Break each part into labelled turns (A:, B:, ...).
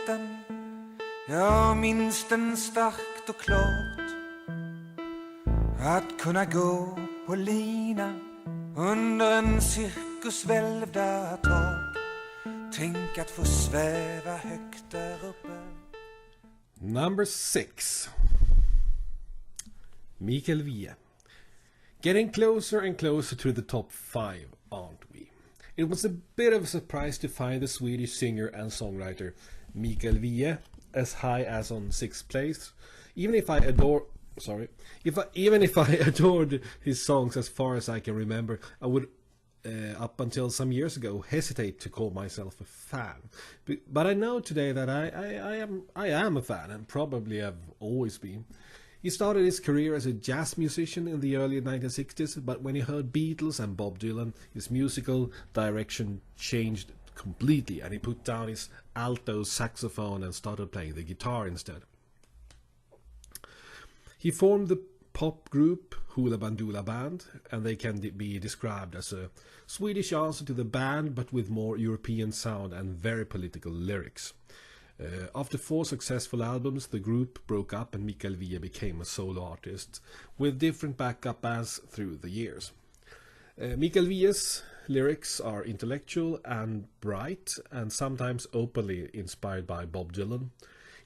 A: hösten. Jag minns den starkt och klart. Att kunna gå på lina under en cirkus välvda tak. Tänk att få sväva högt där uppe.
B: Number 6. Mikael Wiehe. Getting closer and closer to the top 5, aren't we? It was a bit of a surprise to find the Swedish singer and songwriter Mikael Wiehe as high as on 6th place. Even if I adored his songs as far as I can remember, I would, up until some years ago, hesitate to call myself a fan. But I know today that I am a fan, and probably have always been. He started his career as a jazz musician in the early 1960s, but when he heard Beatles and Bob Dylan, his musical direction changed completely, and he put down his alto saxophone and started playing the guitar instead. He formed the pop group Hoola Bandoola Band, and they can be described as a Swedish answer to the band, but with more European sound and very political lyrics. After 4 successful albums, the group broke up and Mikael Wiehe became a solo artist with different backup bands through the years. Mikael Wiehe's lyrics are intellectual and bright, and sometimes openly inspired by Bob Dylan.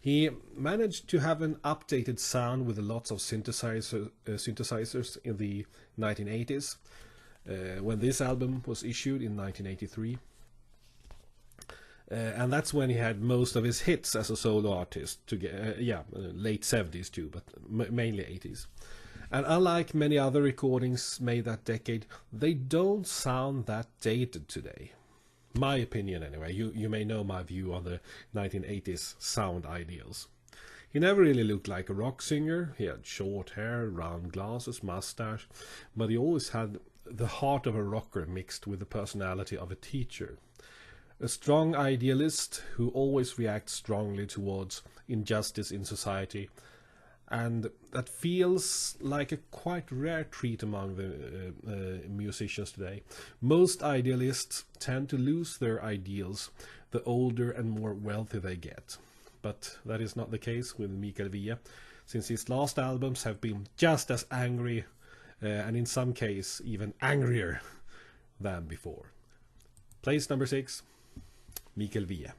B: He managed to have an updated sound with lots of synthesizers in the 1980s, when this album was issued in 1983. And that's when he had most of his hits as a solo artist, late 70s too, but mainly 80s. And unlike many other recordings made that decade, they don't sound that dated today. My opinion anyway. You may know my view on the 1980s sound ideals. He never really looked like a rock singer. He had short hair, round glasses, mustache, but he always had the heart of a rocker mixed with the personality of a teacher. A strong idealist who always reacts strongly towards injustice in society, and that feels like a quite rare trait among the musicians today. Most idealists tend to lose their ideals the older and more wealthy they get. But that is not the case with Mikael Wiehe, since his last albums have been just as angry, and in some case even angrier than before. Place number 6, Mikael Wiehe.